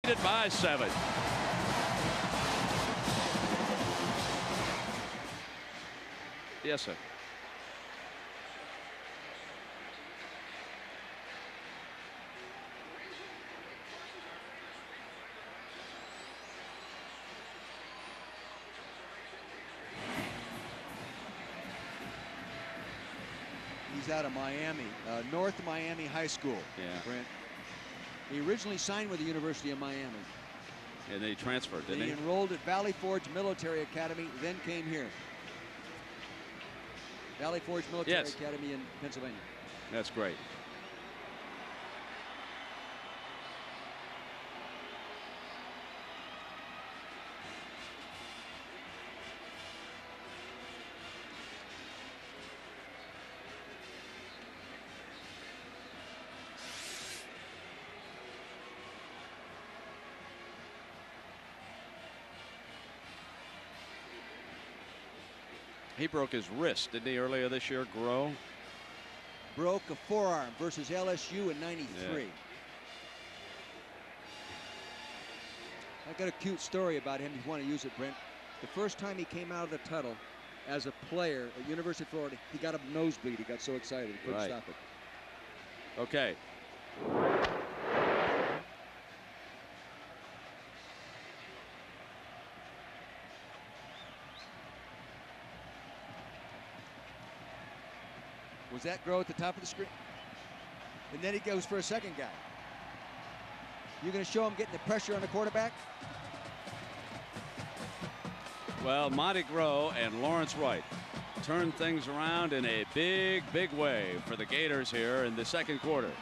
It by 7. Yes, sir. He's out of Miami, North Miami High School. Yeah. Brent. He originally signed with the University of Miami. And then he transferred, didn't he? He enrolled at Valley Forge Military Academy, then came here. Valley Forge Military Academy in Pennsylvania. That's great. He broke his wrist, didn't he, earlier this year, Groh? Broke a forearm versus LSU in '93. Yeah. I got a cute story about him if you want to use it, Brent. The first time he came out of the tunnel as a player at University of Florida, he got a nosebleed. He got so excited he couldn't stop it. Okay. Was that Groh at the top of the screen? And then he goes for a second guy. You're going to show him getting the pressure on the quarterback? Well, Monty Groh and Lawrence Wright turned things around in a big, big way for the Gators here in the second quarter.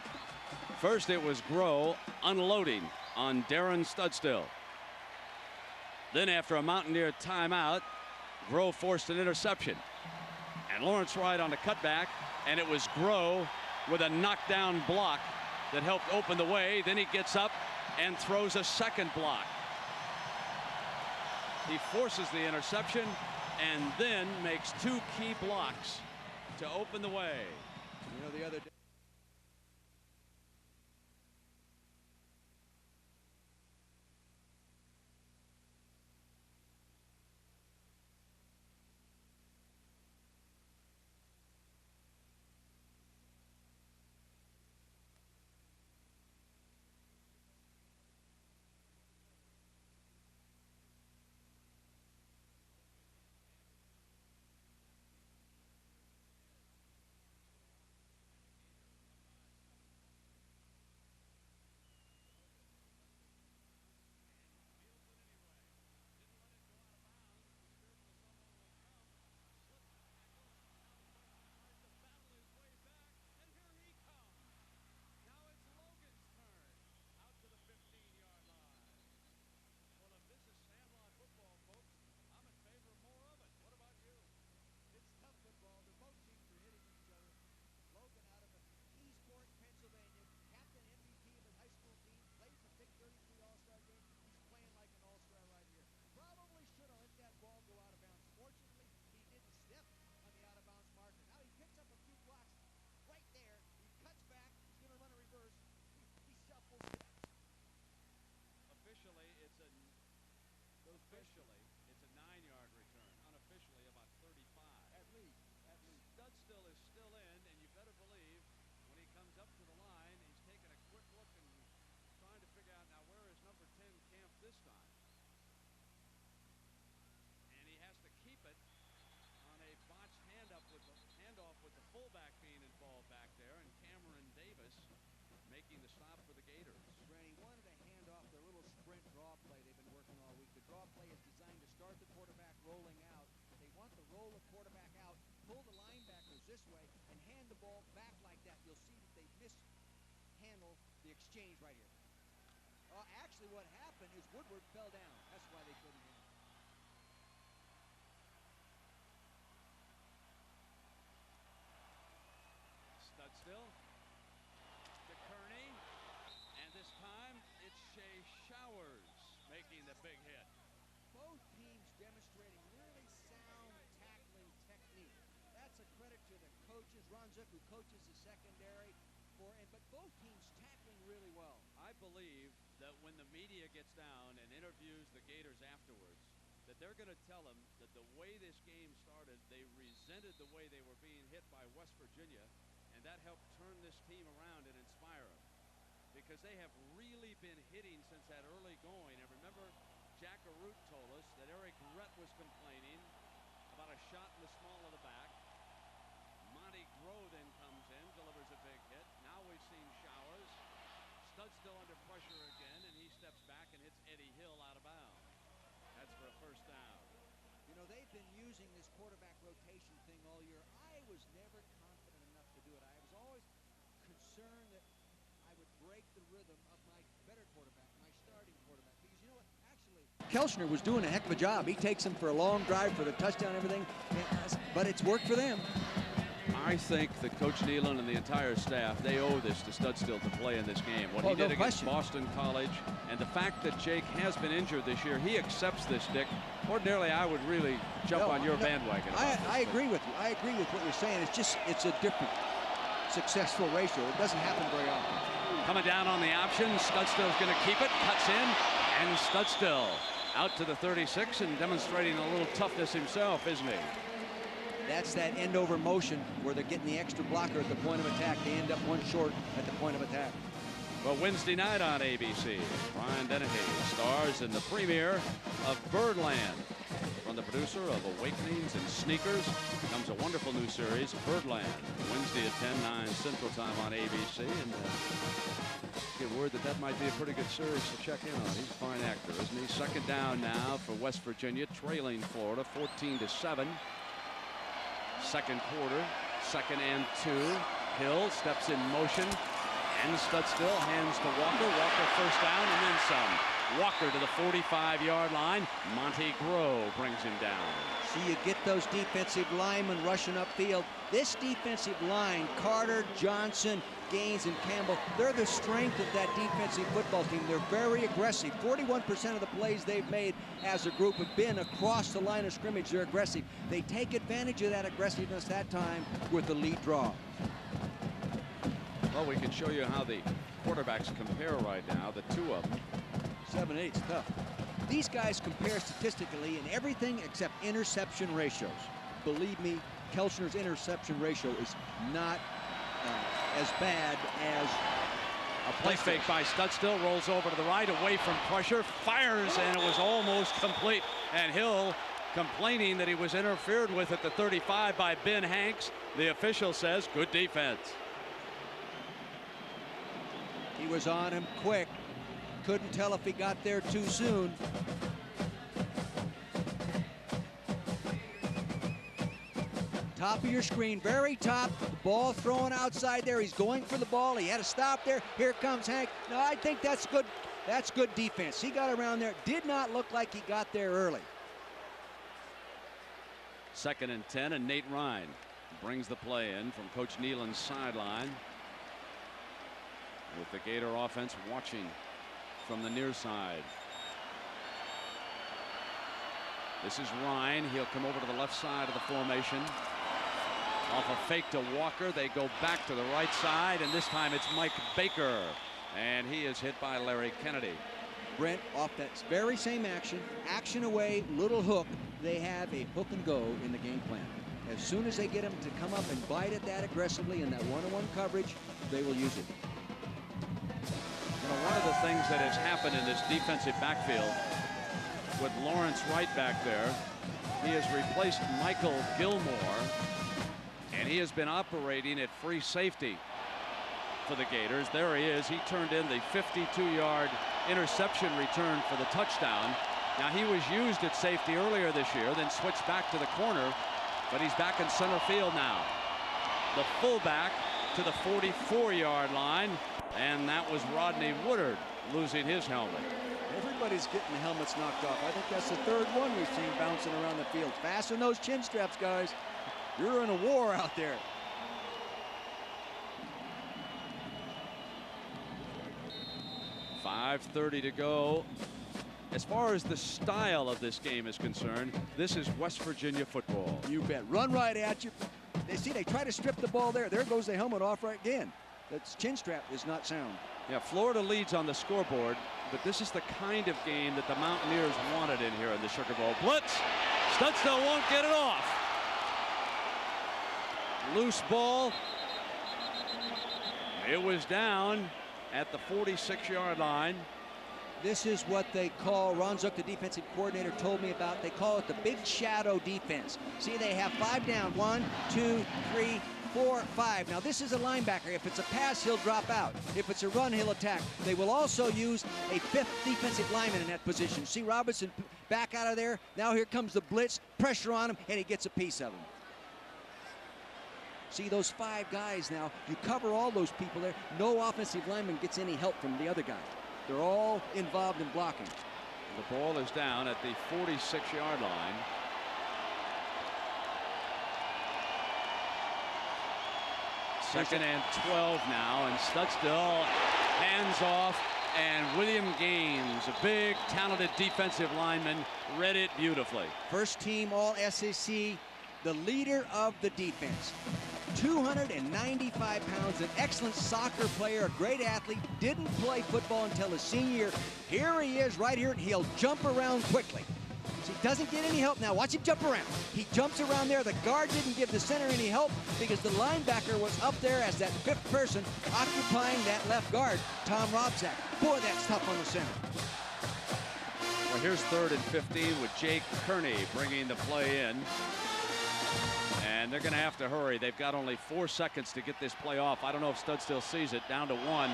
First, it was Groh unloading on Darren Studstill. Then, after a Mountaineer timeout, Groh forced an interception. And Lawrence Wright on the cutback, and it was Groh with a knockdown block that helped open the way. Then he gets up and throws a second block. He forces the interception and then makes 2 key blocks to open the way. You know, the other day. Officially, it's a 9-yard return. Unofficially, about 35. At least. Studstill is still in, and you better believe when he comes up to the line, he's taking a quick look and trying to figure out now where is number 10 camped this time. And he has to keep it on a botched handoff with the fullback being involved back there, and Cameron Davis making the stop for the Gators. Randy wanted to hand off their little sprint draw play they've been working all week. The draw play is designed to start the quarterback rolling out. They want to roll the quarterback out, pull the linebackers this way, and hand the ball back like that. You'll see that they mishandle the exchange right here. Actually, what happened is Woodward fell down. That's why they couldn't handle it. Studstill to Kearney, and this time it's Shea Showers making the big hit. Both teams demonstrating really sound tackling technique. That's a credit to the coaches. Ron Zook, who coaches the secondary, but both teams tackling really well. I believe that when the media gets down and interviews the Gators afterwards, that they're going to tell them that the way this game started, they resented the way they were being hit by West Virginia, and that helped turn this team around and inspire them. Because they have really been hitting since that early going. And remember, Jack Arute told us that Eric Rhett was complaining about a shot in the small of the back. Monty Groh then comes in, delivers a big hit. Now we've seen Showers. Stud's still under pressure again, and he steps back and hits Eddie Hill out of bounds. That's for a first down. You know, they've been using this quarterback rotation thing all year. I was never confident enough to do it. I was always concerned that I would break the rhythm of my better quarterback, my starting quarterback. Because you know what? Actually, Kelchner was doing a heck of a job. He takes them for a long drive for the touchdown and everything, but it's worked for them. I think that Coach Neyland and the entire staff, they owe this to Studstill to play in this game. What he did against Boston College, and the fact that Jake has been injured this year, he accepts this, Dick. Ordinarily, I would really jump on your bandwagon. I agree with you. I agree with what you're saying. It's a different successful ratio. It doesn't happen very often. Coming down on the option, Studstill's going to keep it, cuts in, and Studstill out to the 36 and demonstrating a little toughness himself, isn't he? That's that end over motion where they're getting the extra blocker at the point of attack. They end up one short at the point of attack. Well, Wednesday night on ABC, Brian Dennehy stars in the premiere of Birdland. From the producer of Awakenings and Sneakers comes a wonderful new series, Birdland. Wednesday at 10, 9 Central Time on ABC. And get word that might be a pretty good series to check in on. He's a fine actor, isn't he? Second down now for West Virginia, trailing Florida 14-7. Second quarter, 2nd and 2. Hill steps in motion, and Studstill hands to Walker. Walker first down and then some. Walker to the 45-yard line. Monty Groh brings him down. See, you get those defensive linemen rushing upfield. This defensive line, Carter, Johnson, Gaines, and Campbell, they're the strength of that defensive football team. They're very aggressive. 41% of the plays they've made as a group have been across the line of scrimmage. They're aggressive. They take advantage of that aggressiveness that time with the lead draw. Well, we can show you how the quarterbacks compare right now, the two of them. 7-8's tough. These guys compare statistically in everything except interception ratios. Believe me, Kelchner's interception ratio is not as bad as a play fake by Studstill, rolls over to the right, away from pressure, fires, and it was almost complete. And Hill complaining that he was interfered with at the 35 by Ben Hanks. The official says good defense. He was on him quick. Couldn't tell if he got there too soon. Top of your screen, very top. The ball thrown outside there. He's going for the ball. He had to stop there. Here comes Hank. No, I think that's good. That's good defense. He got around there. Did not look like he got there early. 2nd and 10, and Nate Ryan brings the play in from Coach Neyland's sideline. With the Gator offense watching from the near side. This is Ryan. He'll come over to the left side of the formation. Off a fake to Walker. They go back to the right side, and this time it's Mike Baker. And he is hit by Larry Kennedy. Brent, off that very same action away, little hook. They have a hook and go in the game plan. As soon as they get him to come up and bite at that aggressively in that one-on-one coverage, they will use it. You know, one of the things that has happened in this defensive backfield with Lawrence Wright back there, he has replaced Michael Gilmore, and he has been operating at free safety for the Gators. There he is. He turned in the 52-yard interception return for the touchdown. Now, he was used at safety earlier this year, then switched back to the corner, but he's back in center field now. The fullback to the 44-yard line, and that was Rodney Woodard losing his helmet. Everybody's getting the helmets knocked off. I think that's the third one we've seen bouncing around the field. Fasten those chin straps, guys. You're in a war out there. .5:30 to go. As far as the style of this game is concerned, this is West Virginia football. You bet. Run right at you. They try to strip the ball there. There goes the helmet off right again. That chin strap is not sound. Yeah, Florida leads on the scoreboard but this is the kind of game that the Mountaineers wanted in here in the Sugar Bowl. Blitz. Studstill won't get it off. Loose ball. It was down at the 46-yard line. This is what they call, Ron Zook, the defensive coordinator, told me about. They call it the big shadow defense. See, they have 5 down. 1, 2, 3, 4, 5. Now, this is a linebacker. If it's a pass, he'll drop out. If it's a run, he'll attack. They will also use a 5th defensive lineman in that position. See Robinson back out of there. Now here comes the blitz, pressure on him, and he gets a piece of him. See those 5 guys now. You cover all those people there. No offensive lineman gets any help from the other guy. They're all involved in blocking. The ball is down at the 46-yard line. Second and 12 now, and Studstill hands off, and William Gaines, a big, talented defensive lineman, read it beautifully. First team All-SEC, the leader of the defense. 295 pounds, an excellent soccer player, a great athlete, didn't play football until his senior year. Here he is right here, and he'll jump around quickly. So he doesn't get any help now. Watch him jump around. He jumps around there. The guard didn't give the center any help because the linebacker was up there as that 5th person occupying that left guard, Tom Robzak. Boy, that's tough on the center. Well, here's 3rd and 15 with Jake Kearney bringing the play in. And they're going to have to hurry. They've got only 4 seconds to get this play off. I don't know if Studstill sees it. Down to 1.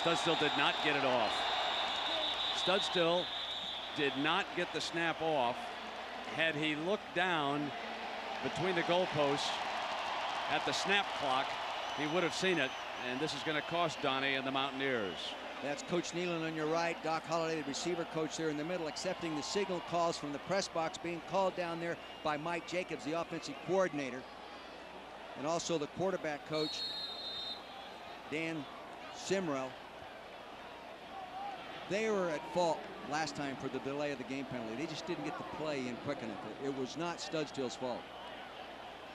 Studstill did not get it off. Studstill did not get the snap off. Had he looked down between the goalposts at the snap clock, he would have seen it. And this is going to cost Donnie and the Mountaineers. That's Coach Nealon on your right. Doc Holliday, the receiver coach there in the middle, accepting the signal calls from the press box being called down there by Mike Jacobs, the offensive coordinator. And also the quarterback coach, Dan Simrell. They were at fault last time for the delay of the game penalty. They just didn't get the play in quick enough. It was not Studstill's fault.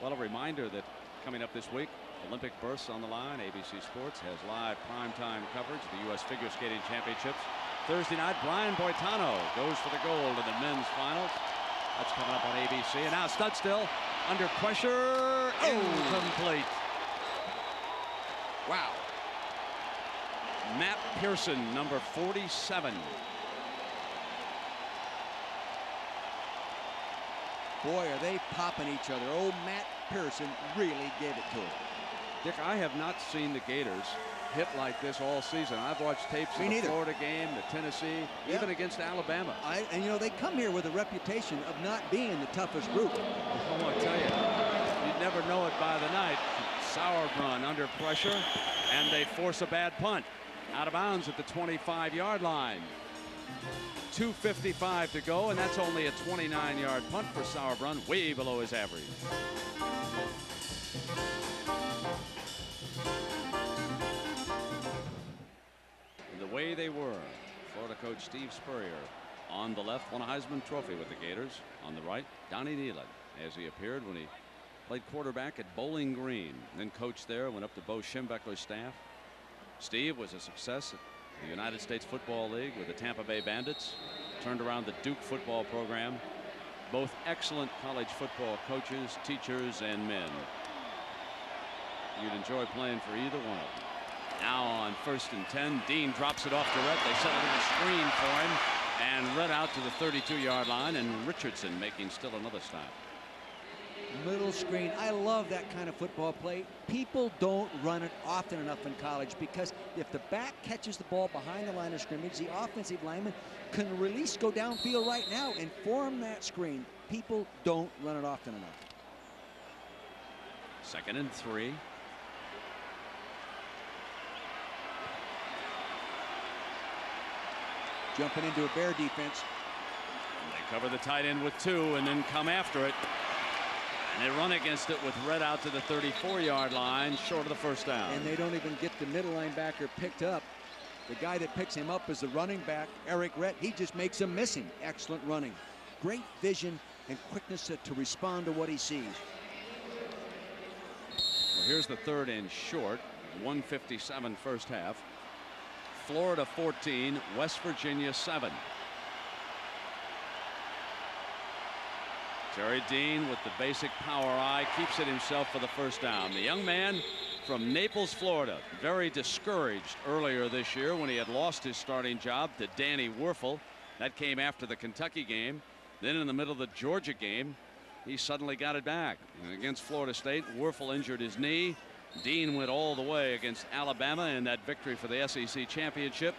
Well, a reminder that coming up this week, Olympic berths on the line. ABC Sports has live primetime coverage of the U.S. Figure Skating Championships. Thursday night, Brian Boitano goes for the gold in the men's finals. That's coming up on ABC. And now Studstill under pressure. Incomplete. Wow. Matt Pearson, number 47. Boy, are they popping each other. Old Matt Pearson really gave it to him. Dick, I have not seen the Gators hit like this all season. I've watched tapes of the Florida game, the Tennessee, even against Alabama. And you know, they come here with a reputation of not being the toughest group. I want to tell you, you'd never know it by the night. Sauerbrunn under pressure, and they force a bad punt. Out of bounds at the 25-yard line. 2:55 to go, and that's only a 29-yard punt for Sauerbrunn, way below his average. The way they were, Florida coach Steve Spurrier on the left won a Heisman Trophy with the Gators. On the right, Donnie Nealon, as he appeared when he played quarterback at Bowling Green, then coached there, went up to Bo Schembechler's staff. Steve was a success at the United States Football League with the Tampa Bay Bandits, turned around the Duke football program. Both excellent college football coaches, teachers, and men. You'd enjoy playing for either one of them. Now on 1st and 10, Dean drops it off to Rhett. They set a little screen for him, and Rhett out to the 32-yard line, and Richardson making still another stop. Middle screen. I love that kind of football play. People don't run it often enough in college because if the back catches the ball behind the line of scrimmage, the offensive lineman can release, go downfield right now and form that screen. People don't run it often enough. 2nd and 3. Jumping into a Bear defense. And they cover the tight end with 2 and then come after it. And they run against it with Rhett out to the 34-yard line, short of the first down. And they don't even get the middle linebacker picked up. The guy that picks him up is the running back, Eric Rhett. He just makes him miss him. Excellent running. Great vision and quickness to respond to what he sees. Well, here's the 3rd and short. 1:57 first half. Florida 14, West Virginia 7. Terry Dean with the basic power eye keeps it himself for the first down. The young man from Naples, Florida, very discouraged earlier this year when he had lost his starting job to Danny Wuerffel. That came after the Kentucky game. Then in the middle of the Georgia game, he suddenly got it back. And against Florida State, Wuerffel injured his knee. Dean went all the way against Alabama in that victory for the SEC championship.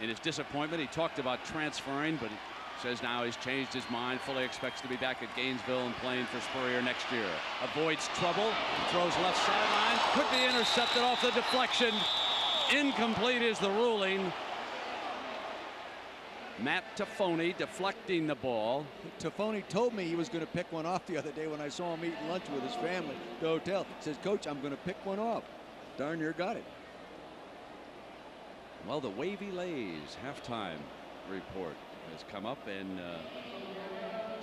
In his disappointment, he talked about transferring, but he says now he's changed his mind, fully expects to be back at Gainesville and playing for Spurrier next year. Avoids trouble, throws left sideline, could be intercepted off the deflection. Incomplete is the ruling. Matt Toffoni deflecting the ball. Toffoni told me he was going to pick one off the other day when I saw him eating lunch with his family at the hotel. He says, Coach, I'm going to pick one off. Darn near got it. Well, the Wavy Lays halftime report has come up, and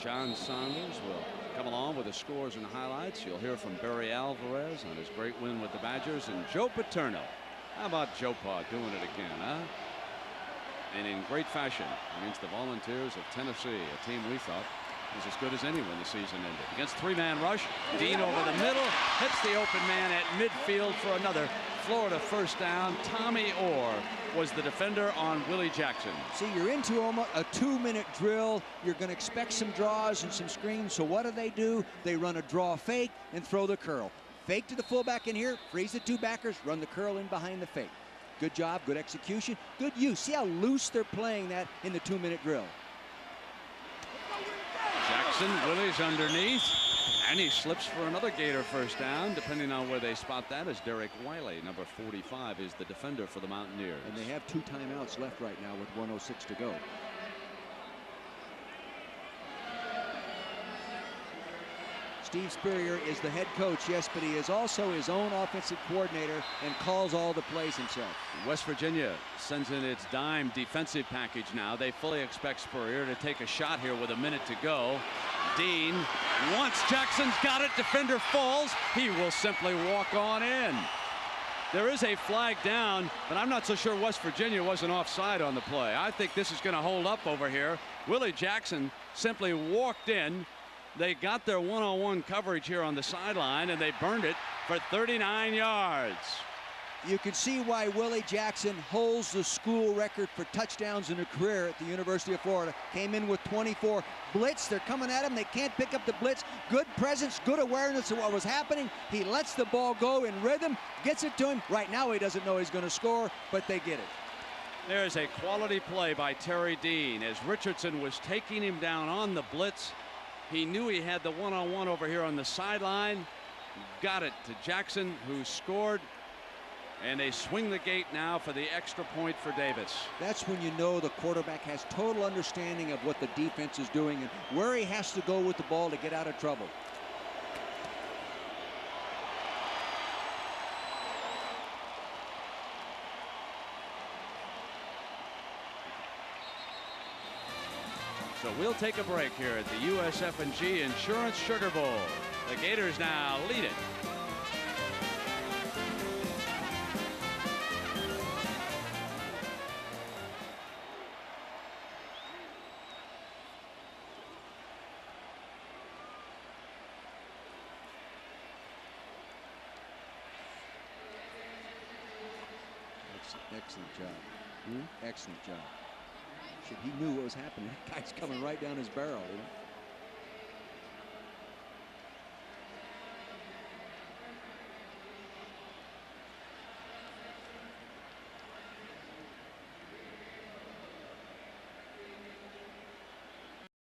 John Saunders will come along with the scores and highlights. You'll hear from Barry Alvarez on his great win with the Badgers, and Joe Paterno. How about Joe Pa doing it again, huh? And in great fashion against the Volunteers of Tennessee, a team we thought was as good as any when the season ended. Against three-man rush, Dean over the middle, hits the open man at midfield for another Florida first down. Tommy Orr was the defender on Willie Jackson. See, you're into almost a 2-minute drill. You're going to expect some draws and some screens. So what do? They run a draw fake and throw the curl. Fake to the fullback in here, freeze the two backers, run the curl in behind the fake. Good job, good execution, good use. See how loose they're playing that in the 2-minute drill. Jackson, Willie's underneath, and he slips for another Gator first down, depending on where they spot that, as Derek Wiley, number 45, is the defender for the Mountaineers. And they have 2 timeouts left right now with 1:06 to go. Steve Spurrier is the head coach, yes, but he is also his own offensive coordinator and calls all the plays himself. West Virginia sends in its dime defensive package now. They fully expect Spurrier to take a shot here with a minute to go. Dean, once Jackson's got it, defender falls. He will simply walk on in. There is a flag down, but I'm not so sure West Virginia wasn't offside on the play. I think this is going to hold up over here. Willie Jackson simply walked in. They got their one-on-one coverage here on the sideline, and they burned it for 39 yards. You can see why Willie Jackson holds the school record for touchdowns in a career at the University of Florida. Came in with 24. Blitz, they're coming at him. They can't pick up the blitz. Good presence, good awareness of what was happening. He lets the ball go in rhythm, gets it to him. Right now he doesn't know he's going to score, but they get it. There's a quality play by Terry Dean as Richardson was taking him down on the blitz. He knew he had the one-on-one over here on the sideline. Got it to Jackson, who scored. And they swing the gate now for the extra point for Davis. That's when you know the quarterback has total understanding of what the defense is doing and where he has to go with the ball to get out of trouble. So we'll take a break here at the USF&G Insurance Sugar Bowl. The Gators now lead it. Excellent job. Excellent job. He knew what was happening. That guy's coming right down his barrel. You know?